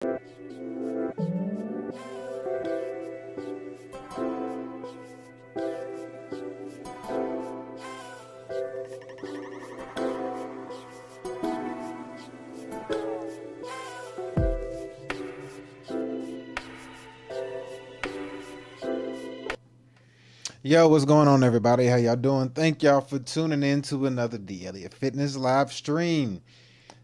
Yo, what's going on, everybody? How y'all doing? Thank y'all for tuning in to another The Elliott Fitness live stream.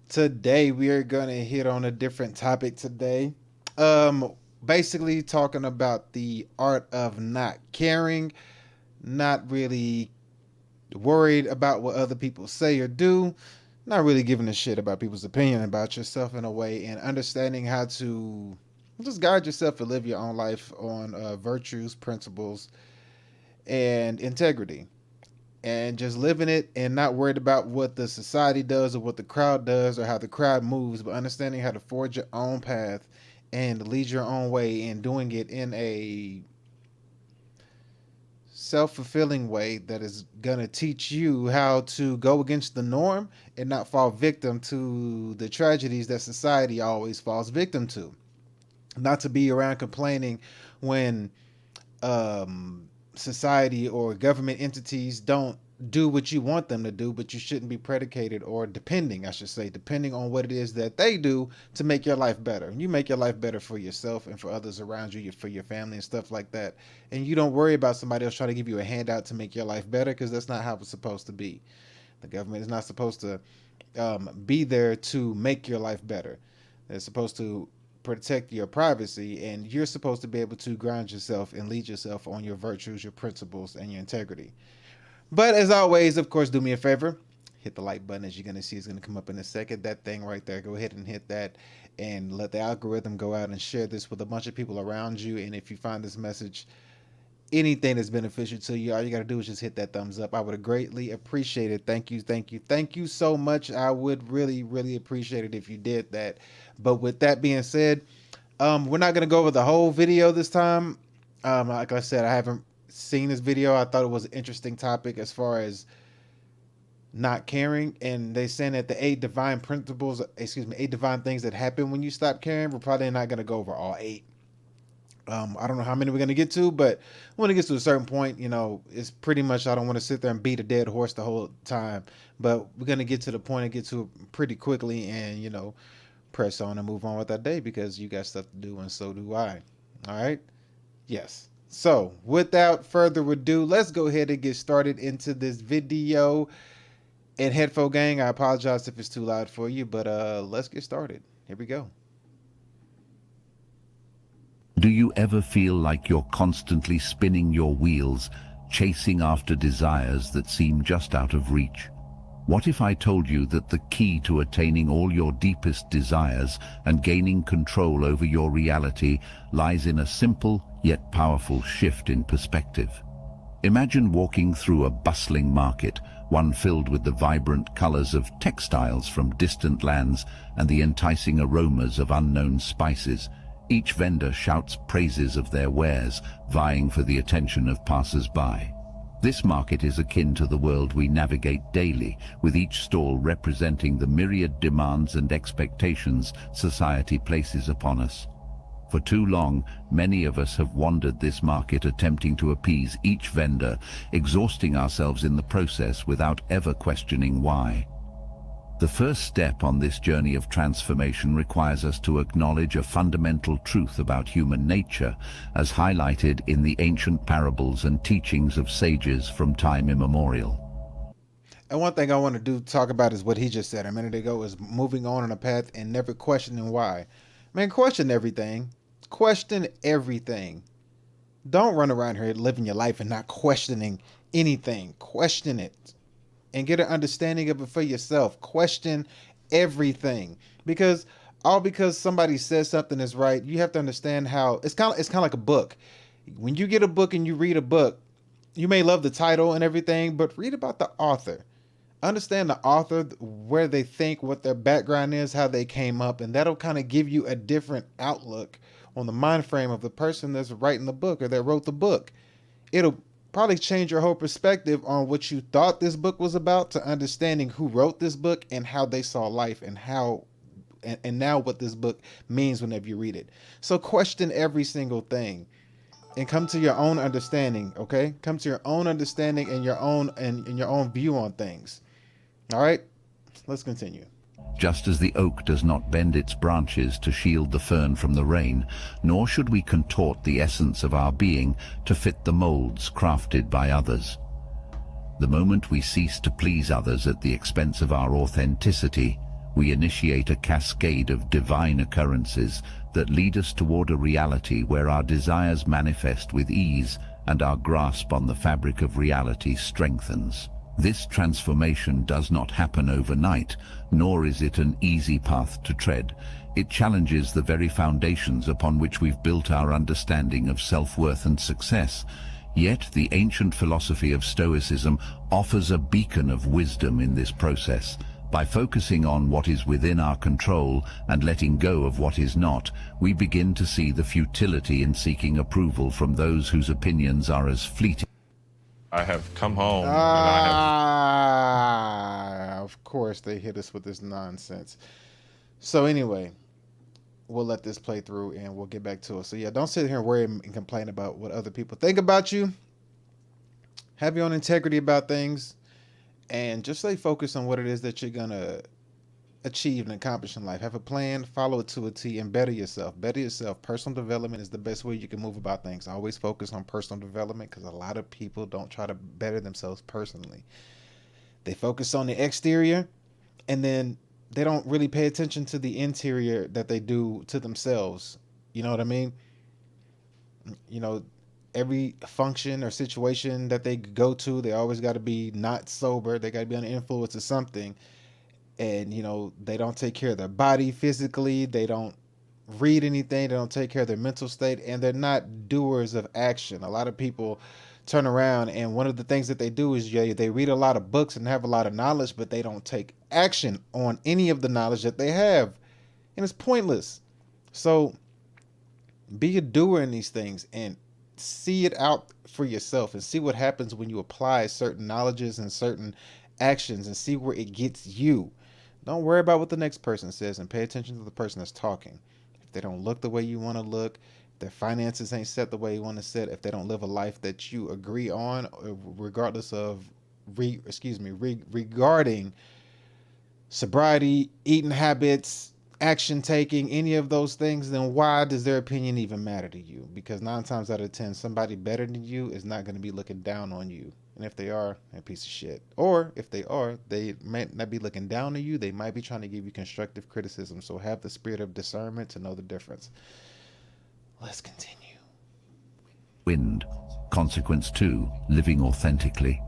Today, we are going to hit on a different topic today. Um, Basically talking about the art of not caring, not really worried about what other people say or do, not really giving a shit about people's opinion about yourself in a way, and understanding how to just guide yourself and live your own life on virtues, principles, and integrity, and just living it and not worried about what the society does or what the crowd does or how the crowd moves, but understanding how to forge your own path and lead your own way and doing it in a self-fulfilling way that is going to teach you how to go against the norm and not fall victim to the tragedies that society always falls victim to. Not to be around complaining when society or government entities don't do what you want them to do, but you shouldn't be predicated or depending, I should say, depending on what it is that they do to make your life better. You make your life better for yourself and for others around you, for your family and stuff like that. And you don't worry about somebody else trying to give you a handout to make your life better, because that's not how it's supposed to be. The government is not supposed to be there to make your life better. They're supposed to protect your privacy, and you're supposed to be able to ground yourself and lead yourself on your virtues, your principles, and your integrity. But as always, of course, do me a favor. Hit the like button, as you're going to see is going to come up in a second. That thing right there, go ahead and hit that and let the algorithm go out and share this with a bunch of people around you. And if you find this message anything that's beneficial to you, all you got to do is just hit that thumbs up. I would greatly appreciate it. Thank you, thank you, thank you so much. I would really, really appreciate it if you did that. But with that being said, we're not going to go over the whole video this time. Like I said, I haven't seen this video. I thought it was an interesting topic as far as not caring, and they saying that the eight divine principles, excuse me, eight divine things that happen when you stop caring. We're probably not going to go over all eight. I don't know how many we're going to get to, but when it gets to a certain point, it's pretty much, I don't want to sit there and beat a dead horse the whole time, but we're going to get to the point and get to it pretty quickly and, press on and move on with that day, because you got stuff to do and so do I. All right. Yes. So without further ado, let's go ahead and get started into this video. And headphone gang, I apologize if it's too loud for you, but let's get started. Here we go. Do you ever feel like you're constantly spinning your wheels, chasing after desires that seem just out of reach? What if I told you that the key to attaining all your deepest desires and gaining control over your reality lies in a simple yet powerful shift in perspective? Imagine walking through a bustling market, one filled with the vibrant colors of textiles from distant lands and the enticing aromas of unknown spices. Each vendor shouts praises of their wares, vying for the attention of passers-by. This market is akin to the world we navigate daily, with each stall representing the myriad demands and expectations society places upon us. For too long, many of us have wandered this market attempting to appease each vendor, exhausting ourselves in the process without ever questioning why. The first step on this journey of transformation requires us to acknowledge a fundamental truth about human nature, as highlighted in the ancient parables and teachings of sages from time immemorial. And one thing I want to talk about is what he just said a minute ago, is moving on a path and never questioning why. Man, question everything. Question everything. Don't run around here living your life and not questioning anything. Question it and get an understanding of it for yourself. Question everything, because somebody says something is right, you have to understand how it's kind of like a book. When you get a book and you read a book, you may love the title and everything, but read about the author. Understand the author, where they think, what their background is, how they came up, and that'll kind of give you a different outlook on the mind frame of the person that's writing the book or that wrote the book. It'll probably change your whole perspective on what you thought this book was about to understanding who wrote this book and how they saw life and how and now what this book means whenever you read it. So question every single thing and come to your own understanding, okay? Come to your own understanding and your own view on things. All right? Let's continue. Just as the oak does not bend its branches to shield the fern from the rain, nor should we contort the essence of our being to fit the molds crafted by others. The moment we cease to please others at the expense of our authenticity, we initiate a cascade of divine occurrences that lead us toward a reality where our desires manifest with ease and our grasp on the fabric of reality strengthens. This transformation does not happen overnight, nor is it an easy path to tread. It challenges the very foundations upon which we've built our understanding of self-worth and success. Yet the ancient philosophy of Stoicism offers a beacon of wisdom in this process. By focusing on what is within our control and letting go of what is not, we begin to see the futility in seeking approval from those whose opinions are as fleeting. I have come home and I have... Of course they hit us with this nonsense. So anyway, we'll let this play through and we'll get back to it. So yeah, don't sit here and worry and complain about what other people think about you. Have your own integrity about things and just stay focused on what it is that you're going to achieve and accomplish in life. Have a plan, follow it to a T, and better yourself. Better yourself. Personal development is the best way you can move about things. Always focus on personal development because a lot of people don't try to better themselves personally. They focus on the exterior and then they don't really pay attention to the interior that they do to themselves. You know what I mean? You know, every function or situation that they go to, they always got to be not sober. They got to be under influence of something. And, you know, they don't take care of their body physically. They don't read anything. They don't take care of their mental state. And they're not doers of action. A lot of people turn around and one of the things that they do is they read a lot of books and have a lot of knowledge, but they don't take action on any of the knowledge that they have. And it's pointless. So be a doer in these things and see it out for yourself and see what happens when you apply certain knowledges and certain actions and see where it gets you. Don't worry about what the next person says and pay attention to the person that's talking. If they don't look the way you want to look, if their finances ain't set the way you want to set, if they don't live a life that you agree on, regardless of regarding sobriety, eating habits, action taking, any of those things, then why does their opinion even matter to you? Because 9 times out of 10, somebody better than you is not going to be looking down on you. And if they are, a piece of shit. Or if they are, they might not be looking down on you. They might be trying to give you constructive criticism. So have the spirit of discernment to know the difference. Let's continue. Wind. Consequence 2. Living authentically.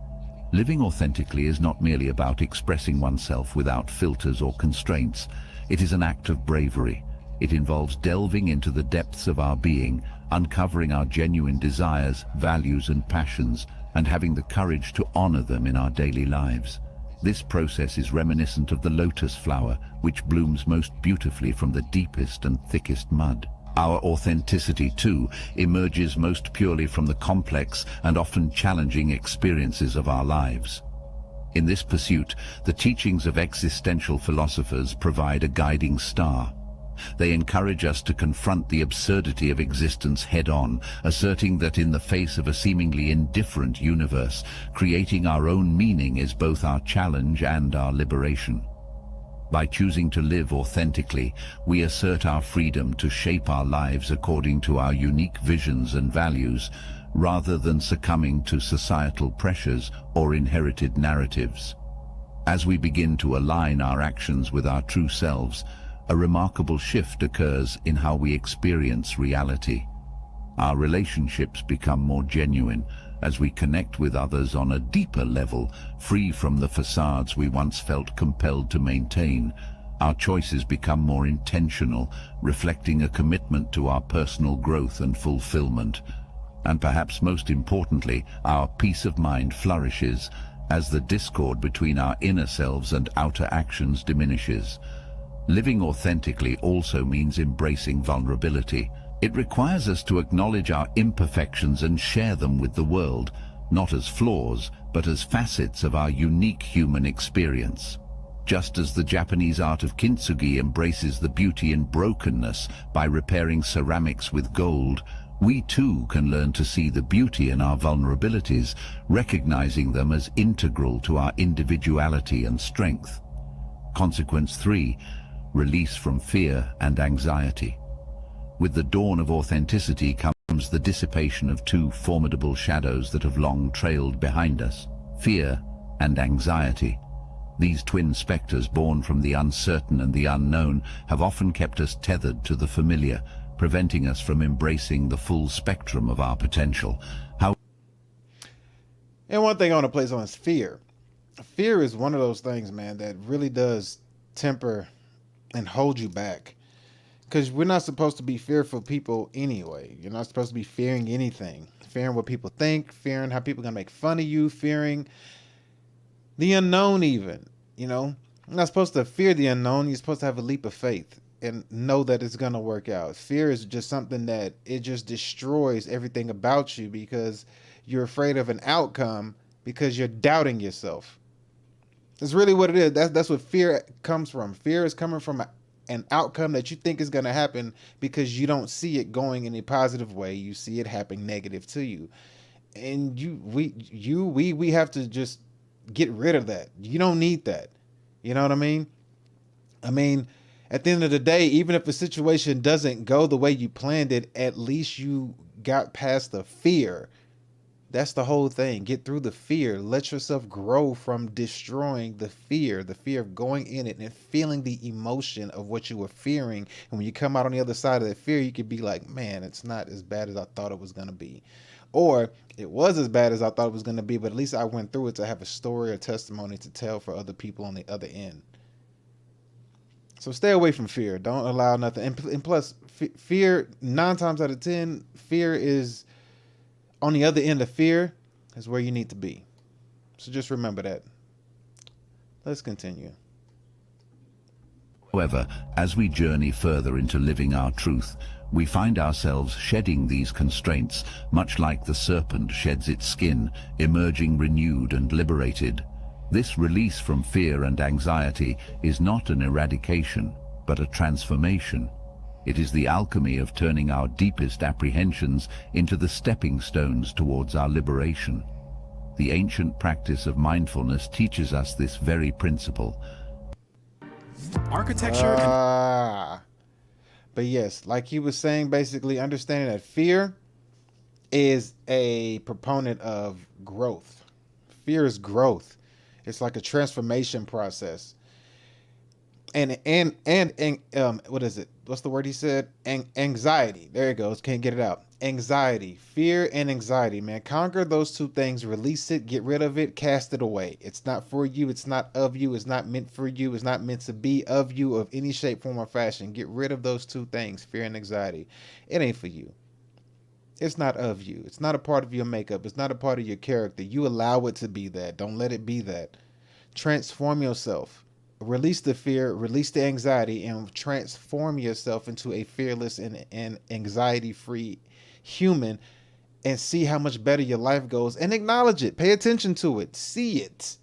Living authentically is not merely about expressing oneself without filters or constraints. It is an act of bravery. It involves delving into the depths of our being, uncovering our genuine desires, values, and passions, and having the courage to honor them in our daily lives. This process is reminiscent of the lotus flower, which blooms most beautifully from the deepest and thickest mud. Our authenticity, too, emerges most purely from the complex and often challenging experiences of our lives. In this pursuit, the teachings of existential philosophers provide a guiding star. They encourage us to confront the absurdity of existence head-on, asserting that in the face of a seemingly indifferent universe, creating our own meaning is both our challenge and our liberation. By choosing to live authentically, we assert our freedom to shape our lives according to our unique visions and values, rather than succumbing to societal pressures or inherited narratives. As we begin to align our actions with our true selves, a remarkable shift occurs in how we experience reality. Our relationships become more genuine as we connect with others on a deeper level, free from the facades we once felt compelled to maintain. Our choices become more intentional, reflecting a commitment to our personal growth and fulfillment. And perhaps most importantly, our peace of mind flourishes as the discord between our inner selves and outer actions diminishes. Living authentically also means embracing vulnerability. It requires us to acknowledge our imperfections and share them with the world, not as flaws, but as facets of our unique human experience. Just as the Japanese art of kintsugi embraces the beauty in brokenness by repairing ceramics with gold, we too can learn to see the beauty in our vulnerabilities, recognizing them as integral to our individuality and strength. Consequence 3. Release from fear and anxiety. With the dawn of authenticity comes the dissipation of two formidable shadows that have long trailed behind us: fear and anxiety. These twin specters, born from the uncertain and the unknown, have often kept us tethered to the familiar, preventing us from embracing the full spectrum of our potential. And one thing I want to place on is fear. Fear is one of those things, man, that really does temper and hold you back. Because we're not supposed to be fearful people anyway. You're not supposed to be fearing anything. Fearing what people think, fearing how people are going to make fun of you, fearing the unknown even, you know. You're not supposed to fear the unknown. You're supposed to have a leap of faith and know that it's going to work out. Fear is just something that it just destroys everything about you because you're afraid of an outcome because you're doubting yourself. That's really what it is. That's what fear comes from. Fear is coming from an outcome that you think is going to happen because you don't see it going in a positive way. You see it happening negative to you. And we have to just get rid of that. You don't need that. You know what I mean? I mean, at the end of the day, even if a situation doesn't go the way you planned it, at least you got past the fear. That's the whole thing. Get through the fear. Let yourself grow from destroying the fear of going in it and feeling the emotion of what you were fearing. And when you come out on the other side of that fear, you could be like, man, it's not as bad as I thought it was going to be. Or it was as bad as I thought it was going to be, but at least I went through it to have a story or testimony to tell for other people on the other end. So stay away from fear. Don't allow nothing. And plus, fear, 9 times out of 10, fear is on the other end of fear is where you need to be. So just remember that. Let's continue. However, as we journey further into living our truth, we find ourselves shedding these constraints, much like the serpent sheds its skin, emerging renewed and liberated. This release from fear and anxiety is not an eradication, but a transformation. It is the alchemy of turning our deepest apprehensions into the stepping stones towards our liberation. The ancient practice of mindfulness teaches us this very principle. Architecture but yes, like he was saying, basically understanding that fear is a proponent of growth. Fear is growth. It's like a transformation process. And what is it? What's the word he said? Anxiety. There it goes. Can't get it out. Anxiety, fear and anxiety, man. Conquer those two things. Release it. Get rid of it. Cast it away. It's not for you. It's not of you. It's not meant for you. It's not meant to be of you of any shape, form, or fashion. Get rid of those two things, fear and anxiety. It ain't for you. It's not of you. It's not a part of your makeup. It's not a part of your character. You allow it to be that. Don't let it be that. Transform yourself. Release the fear, release the anxiety, and transform yourself into a fearless and anxiety-free human, and see how much better your life goes, and acknowledge it. Pay attention to it. See it.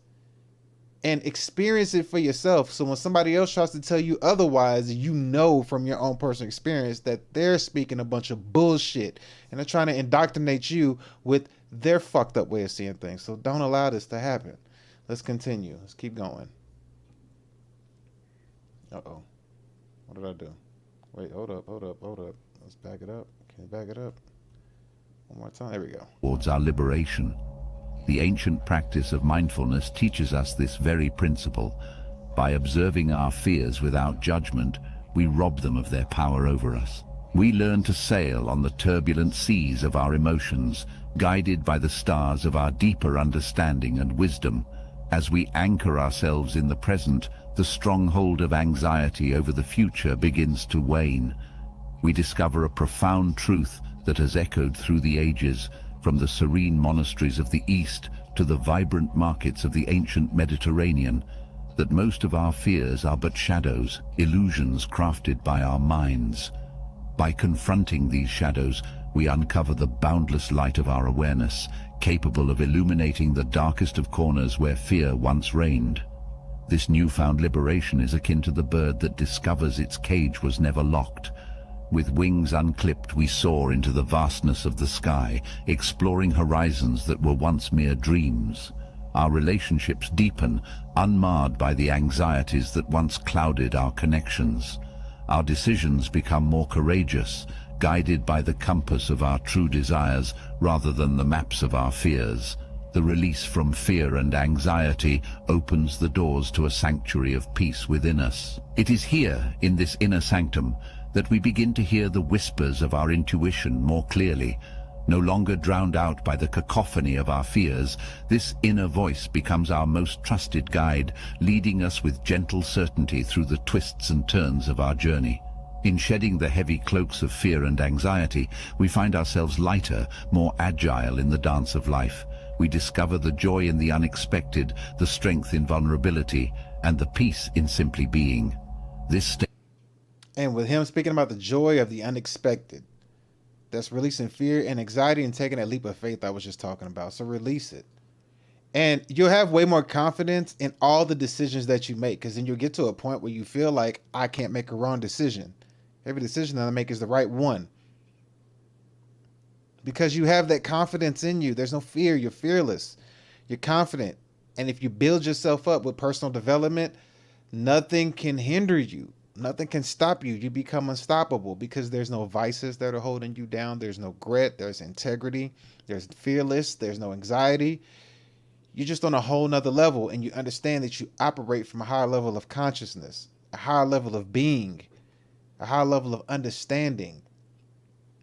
And experience it for yourself. So when somebody else tries to tell you otherwise, you know from your own personal experience that they're speaking a bunch of bullshit, and they're trying to indoctrinate you with their fucked up way of seeing things. So don't allow this to happen. Let's continue. Let's keep going. Uh-oh. What did I do? Wait, hold up. Let's back it up. Can you back it up? One more time. There we go. Towards our liberation. The ancient practice of mindfulness teaches us this very principle. By observing our fears without judgment, we rob them of their power over us. We learn to sail on the turbulent seas of our emotions, guided by the stars of our deeper understanding and wisdom. As we anchor ourselves in the present, the stronghold of anxiety over the future begins to wane. We discover a profound truth that has echoed through the ages, from the serene monasteries of the East to the vibrant markets of the ancient Mediterranean, that most of our fears are but shadows, illusions crafted by our minds. By confronting these shadows, we uncover the boundless light of our awareness, capable of illuminating the darkest of corners where fear once reigned. This newfound liberation is akin to the bird that discovers its cage was never locked. With wings unclipped, we soar into the vastness of the sky, exploring horizons that were once mere dreams. Our relationships deepen, unmarred by the anxieties that once clouded our connections. Our decisions become more courageous, guided by the compass of our true desires rather than the maps of our fears. The release from fear and anxiety opens the doors to a sanctuary of peace within us. It is here, in this inner sanctum, that we begin to hear the whispers of our intuition more clearly. No longer drowned out by the cacophony of our fears, this inner voice becomes our most trusted guide, leading us with gentle certainty through the twists and turns of our journey. In shedding the heavy cloaks of fear and anxiety, we find ourselves lighter, more agile in the dance of life. We discover the joy in the unexpected, the strength in vulnerability, and the peace in simply being. And with him speaking about the joy of the unexpected, that's releasing fear and anxiety and taking that leap of faith I was just talking about. So release it. And you'll have way more confidence in all the decisions that you make, because then you'll get to a point where you feel like, I can't make a wrong decision. Every decision that I make is the right one. Because you have that confidence in you. There's no fear. You're fearless. You're confident. And if you build yourself up with personal development, nothing can hinder you. Nothing can stop you. You become unstoppable because there's no vices that are holding you down. There's no grit. There's integrity. There's fearless. There's no anxiety. You're just on a whole nother level, and you understand that you operate from a higher level of consciousness, a higher level of being, a higher level of understanding.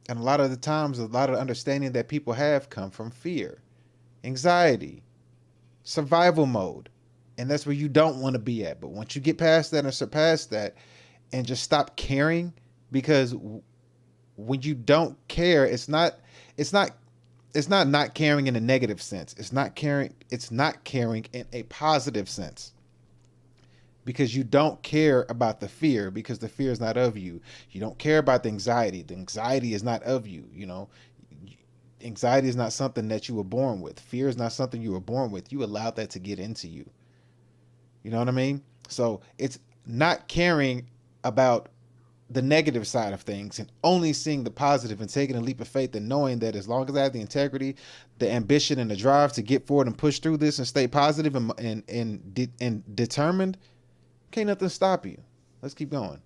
And a lot of the times, a lot of understanding that people have come from fear, anxiety, survival mode. And that's where you don't want to be at. But once you get past that and surpass that and just stop caring, because when you don't care, it's not caring in a negative sense. It's not caring in a positive sense. Because you don't care about the fear, because the fear is not of you. You don't care about the anxiety. The anxiety is not of you. You know, anxiety is not something that you were born with. Fear is not something you were born with. You allowed that to get into you. You know what I mean? So it's not caring about the negative side of things and only seeing the positive and taking a leap of faith and knowing that as long as I have the integrity, the ambition, and the drive to get forward and push through this and stay positive and determined, can't nothing stop you. Let's keep going.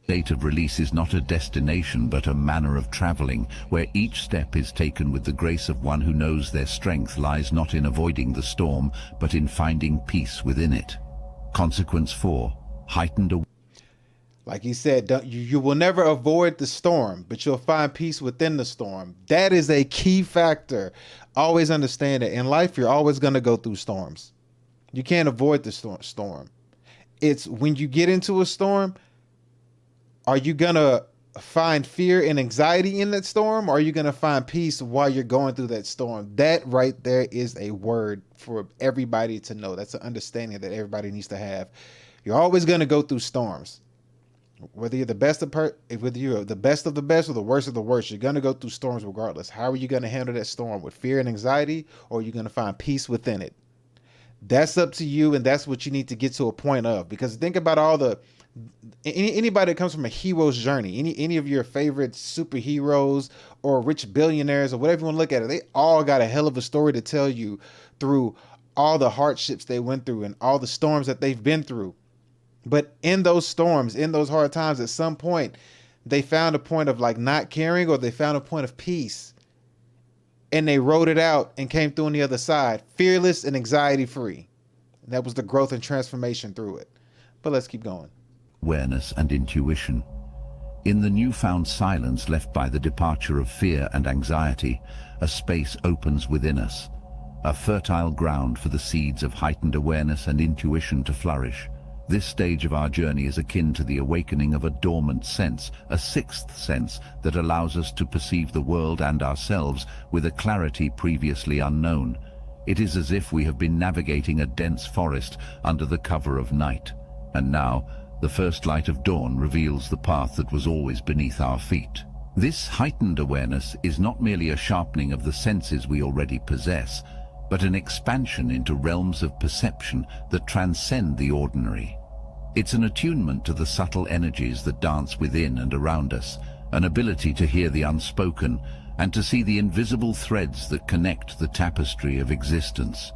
State of release is not a destination but a manner of traveling, where each step is taken with the grace of one who knows their strength lies not in avoiding the storm, but in finding peace within it. Consequence 4. Heightened awareness. Like he said, you will never avoid the storm, but you'll find peace within the storm. That is a key factor. Always understand it. In life, you're always going to go through storms. You can't avoid the storm. It's when you get into a storm, are you going to find fear and anxiety in that storm, or are you going to find peace while you're going through that storm? That right there is a word for everybody to know. That's an understanding that everybody needs to have. You're always going to go through storms. Whether you're the best of the best or the worst of the worst, you're going to go through storms regardless. How are you going to handle that storm? With fear and anxiety, or are you going to find peace within it? That's up to you, and that's what you need to get to a point of. Because think about anybody that comes from a hero's journey, any of your favorite superheroes or rich billionaires or whatever you want to look at it, they all got a hell of a story to tell you through all the hardships they went through and all the storms that they've been through. But in those storms, in those hard times, at some point, they found a point of like not caring, or they found a point of peace. And they rode it out and came through on the other side, fearless and anxiety free. And that was the growth and transformation through it. But let's keep going. Awareness and intuition. In the newfound silence left by the departure of fear and anxiety, a space opens within us, a fertile ground for the seeds of heightened awareness and intuition to flourish. This stage of our journey is akin to the awakening of a dormant sense, a sixth sense that allows us to perceive the world and ourselves with a clarity previously unknown. It is as if we have been navigating a dense forest under the cover of night, and now the first light of dawn reveals the path that was always beneath our feet. This heightened awareness is not merely a sharpening of the senses we already possess. but an expansion into realms of perception that transcend the ordinary. It's an attunement to the subtle energies that dance within and around us, an ability to hear the unspoken and to see the invisible threads that connect the tapestry of existence.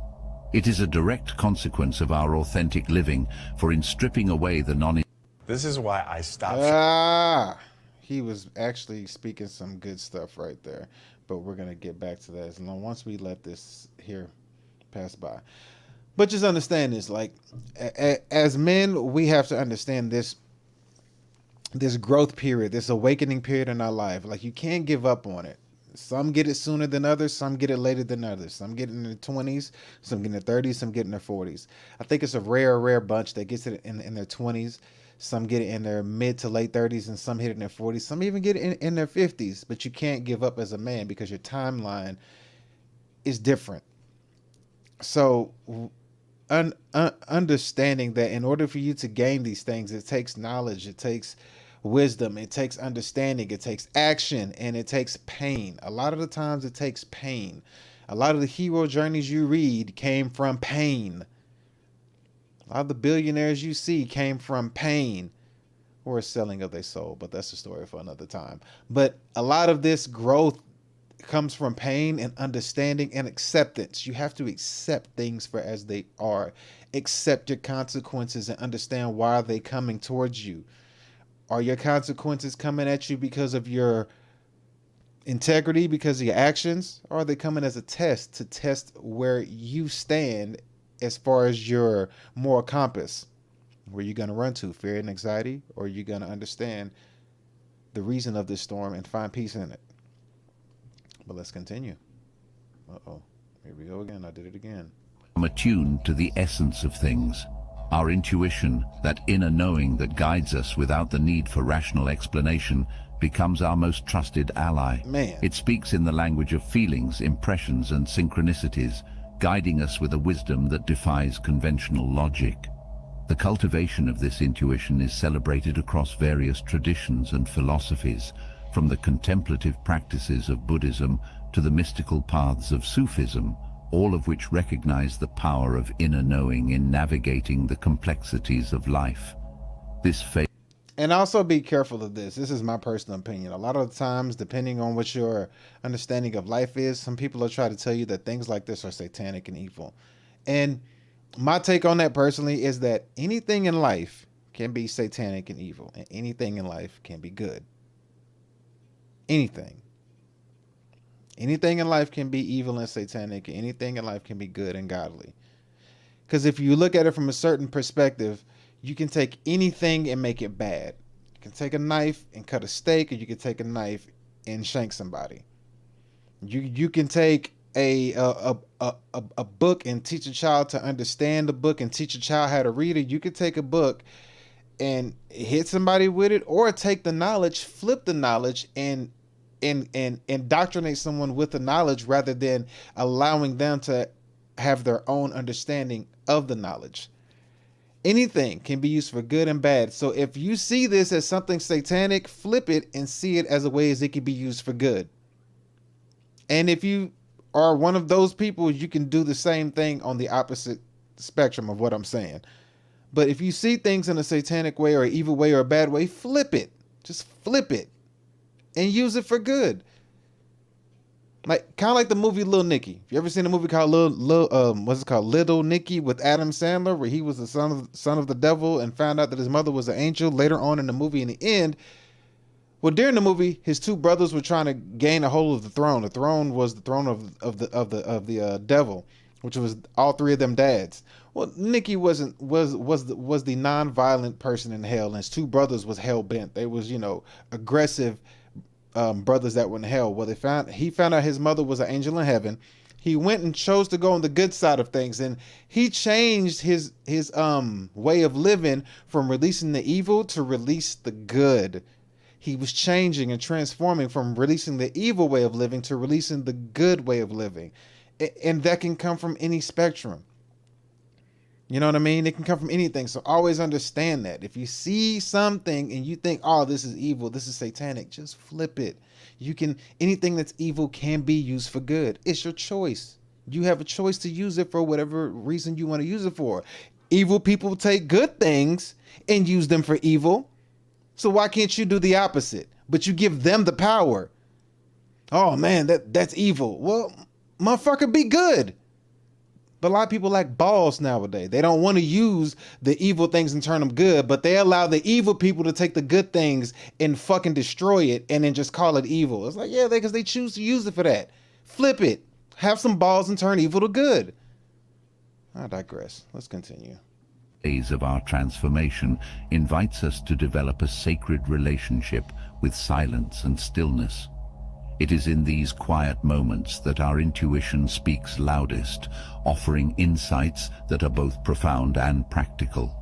It is a direct consequence of our authentic living, for in stripping away the This is why I stopped. He was actually speaking some good stuff right there, but we're going to get back to that as long once we let this here pass by. But just understand this, like as men, we have to understand this growth period, this awakening period in our life. Like, you can't give up on it. Some get it sooner than others. Some get it later than others. Some get it in their 20s. Some get it in their 30s. Some get it in their 40s. I think it's a rare bunch that gets it in their 20s. Some get it in their mid to late 30s, and some hit it in their 40s. Some even get it in their 50s. But you can't give up as a man because your timeline is different. So understanding that in order for you to gain these things, it takes knowledge, it takes wisdom, it takes understanding, it takes action, and it takes pain. A lot of the times it takes pain. A lot of the hero journeys you read came from pain. A lot of the billionaires you see came from pain or a selling of their soul, but that's a story for another time. But a lot of this growth comes from pain and understanding and acceptance. You have to accept things for as they are. Accept your consequences and understand why they're coming towards you. Are your consequences coming at you because of your integrity, because of your actions? Or are they coming as a test to test where you stand as far as your moral compass? Where you going to run to? Fear and anxiety? Or are you going to understand the reason of this storm and find peace in it? But let's continue. Uh-oh. Here we go again. I did it again. attuned to the essence of things. Our intuition, that inner knowing that guides us without the need for rational explanation, becomes our most trusted ally. Man. It speaks in the language of feelings, impressions, and synchronicities, guiding us with a wisdom that defies conventional logic. The cultivation of this intuition is celebrated across various traditions and philosophies, from the contemplative practices of Buddhism to the mystical paths of Sufism, all of which recognize the power of inner knowing in navigating the complexities of life. This faith. And also be careful of this. This is my personal opinion. A lot of the times, depending on what your understanding of life is, some people will try to tell you that things like this are satanic and evil. And my take on that personally is that anything in life can be satanic and evil, and anything in life can be good. Anything. Anything in life can be evil and satanic, and anything in life can be good and godly. Because if you look at it from a certain perspective, you can take anything and make it bad. You can take a knife and cut a steak, or you can take a knife and shank somebody. You can take a book and teach a child to understand the book and teach a child how to read it. You could take a book and hit somebody with it, or take the knowledge, flip the knowledge, and indoctrinate someone with the knowledge rather than allowing them to have their own understanding of the knowledge. Anything can be used for good and bad. So if you see this as something satanic, flip it and see it as a way as it can be used for good. And if you are one of those people, you can do the same thing on the opposite spectrum of what I'm saying. But if you see things in a satanic way or an evil way or a bad way, flip it. Just flip it and use it for good. Like, kind of like the movie Little Nicky. If you ever seen a movie called Little Nicky with Adam Sandler, where he was the son of the devil and found out that his mother was an angel later on in the movie. In the end, well, during the movie, his two brothers were trying to gain a hold of the throne. The throne was the throne of the devil, which was all three of them dads. Well, Nicky was the non-violent person in hell, and his two brothers was hell bent. They was, aggressive brothers that were in hell. Well, he found out his mother was an angel in heaven. He went and chose to go on the good side of things, and he changed his way of living from releasing the evil to release the good. He was changing and transforming from releasing the evil way of living to releasing the good way of living. And that can come from any spectrum. You know what I mean? It can come from anything. So always understand that. If you see something and you think, oh, this is evil, this is satanic, just flip it. Anything that's evil can be used for good. It's your choice. You have a choice to use it for whatever reason you want to use it for. Evil people take good things and use them for evil. So why can't you do the opposite? But you give them the power. Oh man, that's evil. Well, motherfucker, be good. But a lot of people lack balls nowadays. They don't want to use the evil things and turn them good, but they allow the evil people to take the good things and fucking destroy it and then just call it evil. It's like, yeah, because they choose to use it for that. Flip it. Have some balls and turn evil to good. I digress. Let's continue. Phase of our transformation invites us to develop a sacred relationship with silence and stillness. It is in these quiet moments that our intuition speaks loudest, offering insights that are both profound and practical.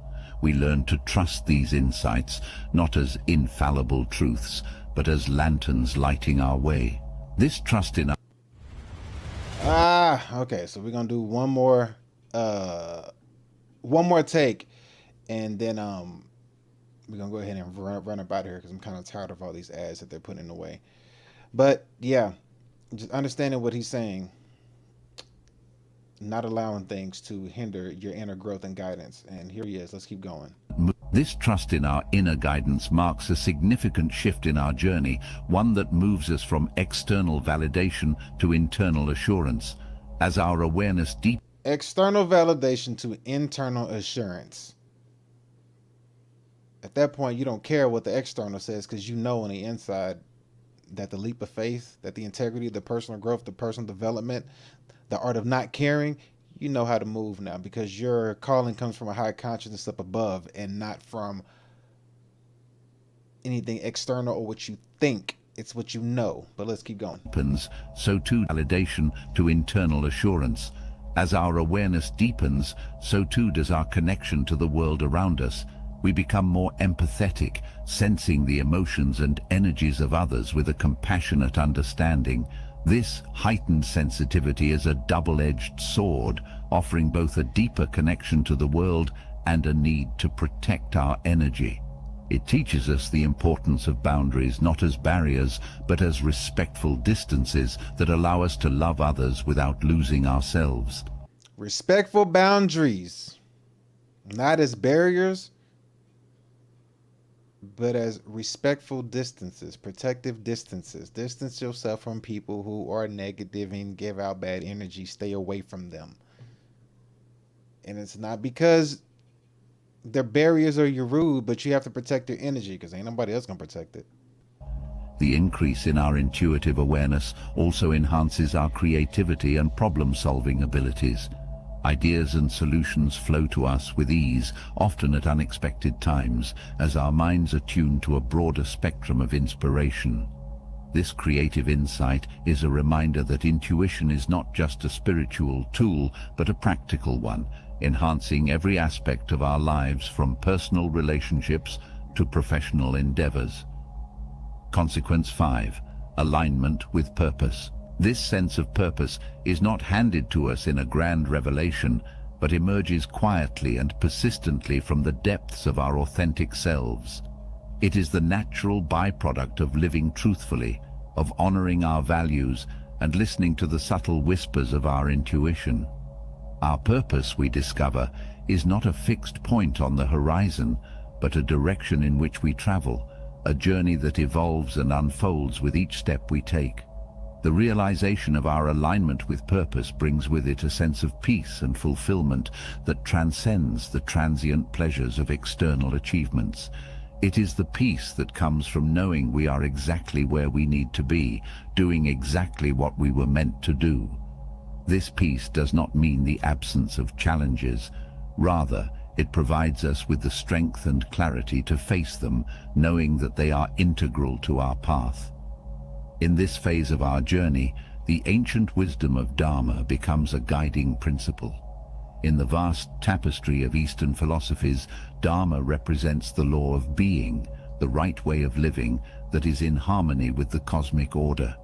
We learn to trust these insights not as infallible truths, but as lanterns lighting our way. This trust in okay, so we're gonna do one more take, and then we're gonna go ahead and run up out of here because I'm kind of tired of all these ads that they're putting in the way. But yeah, just understanding what he's saying, not allowing things to hinder your inner growth and guidance. And here he is. Let's keep going. This trust in our inner guidance marks a significant shift in our journey, one that moves us from external validation to internal assurance. As our awareness deepens, external validation to internal assurance. At that point, you don't care what the external says because you know on the inside that the leap of faith, that the integrity, the personal growth, the personal development, the art of not caring, you know how to move now because your calling comes from a high consciousness up above and not from anything external or what you think. It's what you know. But let's keep going. So too validation to internal assurance. As our awareness deepens, so too does our connection to the world around us. We become more empathetic, sensing the emotions and energies of others with a compassionate understanding. This heightened sensitivity is a double-edged sword, offering both a deeper connection to the world and a need to protect our energy. It teaches us the importance of boundaries, not as barriers, but as respectful distances that allow us to love others without losing ourselves. Respectful boundaries, not as barriers, but as respectful distances, protective distances. Distance yourself from people who are negative and give out bad energy. Stay away from them. And it's not because they're barriers or you're rude, but you have to protect your energy because ain't nobody else gonna protect it. The increase in our intuitive awareness also enhances our creativity and problem-solving abilities. Ideas and solutions flow to us with ease, often at unexpected times, as our minds are tuned to a broader spectrum of inspiration. This creative insight is a reminder that intuition is not just a spiritual tool, but a practical one, enhancing every aspect of our lives from personal relationships to professional endeavors. Consequence 5. Alignment with purpose. This sense of purpose is not handed to us in a grand revelation, but emerges quietly and persistently from the depths of our authentic selves. It is the natural byproduct of living truthfully, of honoring our values and listening to the subtle whispers of our intuition. Our purpose, we discover, is not a fixed point on the horizon, but a direction in which we travel, a journey that evolves and unfolds with each step we take. The realization of our alignment with purpose brings with it a sense of peace and fulfillment that transcends the transient pleasures of external achievements. It is the peace that comes from knowing we are exactly where we need to be, doing exactly what we were meant to do. This peace does not mean the absence of challenges. Rather, it provides us with the strength and clarity to face them, knowing that they are integral to our path. In this phase of our journey, the ancient wisdom of Dharma becomes a guiding principle. In the vast tapestry of Eastern philosophies, Dharma represents the law of being, the right way of living that is in harmony with the cosmic order.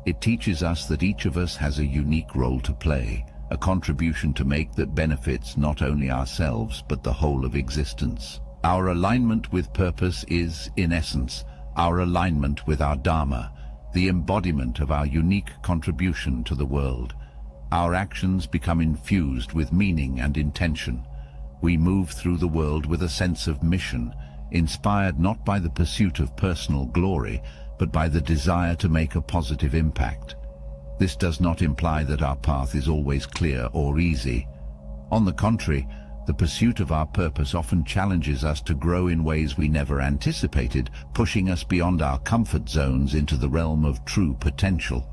It teaches us that each of us has a unique role to play, a contribution to make that benefits not only ourselves but the whole of existence. Our alignment with purpose is, in essence, our alignment with our Dharma, the embodiment of our unique contribution to the world. Our actions become infused with meaning and intention. We move through the world with a sense of mission, inspired not by the pursuit of personal glory, but by the desire to make a positive impact. This does not imply that our path is always clear or easy. On the contrary, the pursuit of our purpose often challenges us to grow in ways we never anticipated, pushing us beyond our comfort zones into the realm of true potential.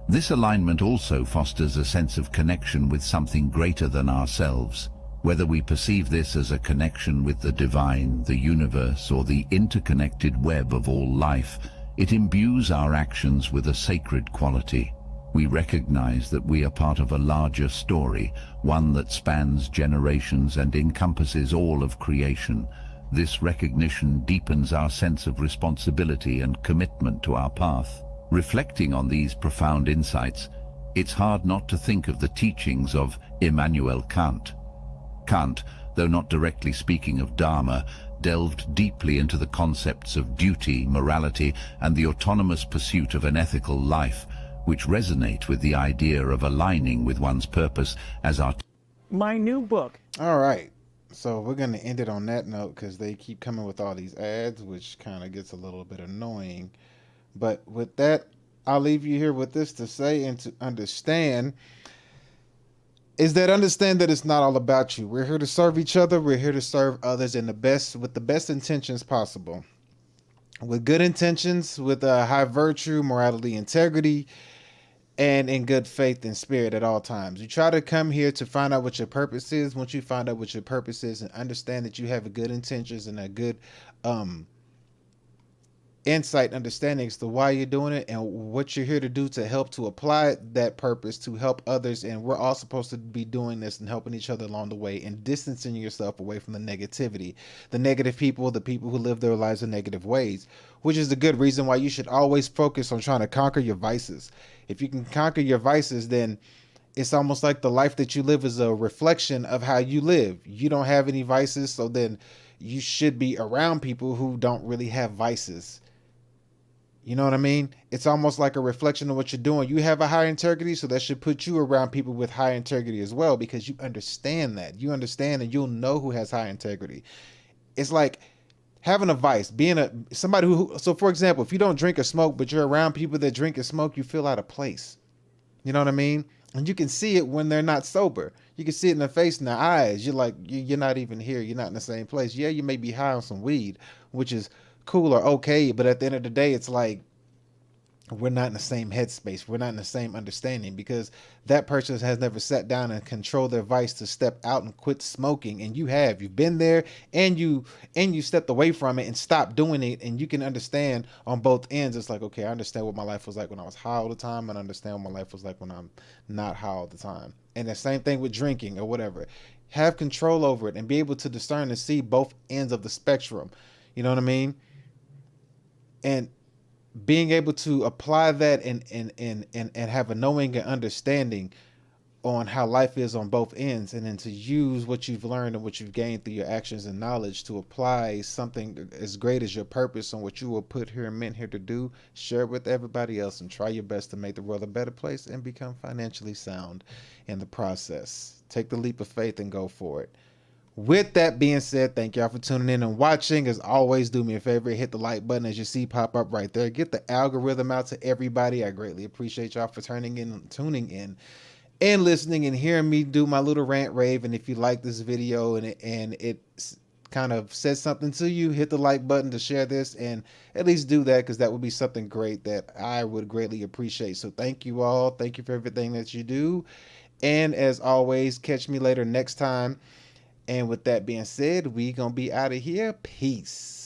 This alignment also fosters a sense of connection with something greater than ourselves. Whether we perceive this as a connection with the divine, the universe, or the interconnected web of all life, it imbues our actions with a sacred quality. We recognize that we are part of a larger story, one that spans generations and encompasses all of creation. This recognition deepens our sense of responsibility and commitment to our path. Reflecting on these profound insights, it's hard not to think of the teachings of Immanuel Kant. Kant, though not directly speaking of Dharma, delved deeply into the concepts of duty, morality, and the autonomous pursuit of an ethical life, which resonate with the idea of aligning with one's purpose as our... My new book. All right. So we're going to end it on that note because they keep coming with all these ads, which kind of gets a little bit annoying. But with that, I'll leave you here with this to say and to understand understand that it's not all about you. We're here to serve each other. We're here to serve others with the best intentions possible. With good intentions, with high virtue, morality, integrity, and in good faith and spirit at all times. You try to come here to find out what your purpose is. Once you find out what your purpose is and understand that you have a good intentions and a good insight, understanding as to why you're doing it and what you're here to do to help to apply that purpose to help others. And we're all supposed to be doing this and helping each other along the way and distancing yourself away from the negativity, the negative people, the people who live their lives in negative ways, which is a good reason why you should always focus on trying to conquer your vices. If you can conquer your vices, then it's almost like the life that you live is a reflection of how you live. You don't have any vices, so then you should be around people who don't really have vices. You know what I mean? It's almost like a reflection of what you're doing. You have a high integrity, so that should put you around people with high integrity as well, because you understand that. You understand and you'll know who has high integrity. It's like having a vice, being somebody who, so for example, if you don't drink or smoke, but you're around people that drink and smoke, you feel out of place. You know what I mean? And you can see it when they're not sober. You can see it in their face and their eyes. You're like, you're not even here. You're not in the same place. Yeah, you may be high on some weed, which is cool or okay, but at the end of the day, it's like we're not in the same headspace. We're not in the same understanding, because that person has never sat down and controlled their vice to step out and quit smoking. And you've been there and you stepped away from it and stopped doing it. And you can understand on both ends. It's like, okay, I understand what my life was like when I was high all the time, and I understand what my life was like when I'm not high all the time. And the same thing with drinking or whatever. Have control over it and be able to discern and see both ends of the spectrum. You know what I mean? And being able to apply that and have a knowing and understanding on how life is on both ends, and then to use what you've learned and what you've gained through your actions and knowledge to apply something as great as your purpose on what you were put here and meant here to do, share it with everybody else, and try your best to make the world a better place and become financially sound in the process. Take the leap of faith and go for it. With that being said, thank y'all for tuning in and watching. As always, do me a favor, hit the like button as you see pop up right there. Get the algorithm out to everybody. I greatly appreciate y'all for tuning in and listening and hearing me do my little rant rave. And if you like this video and it kind of says something to you, hit the like button to share this, and at least do that, because that would be something great that I would greatly appreciate. So thank you all. Thank you for everything that you do. And as always, catch me later next time. And with that being said, we gonna be out of here. Peace.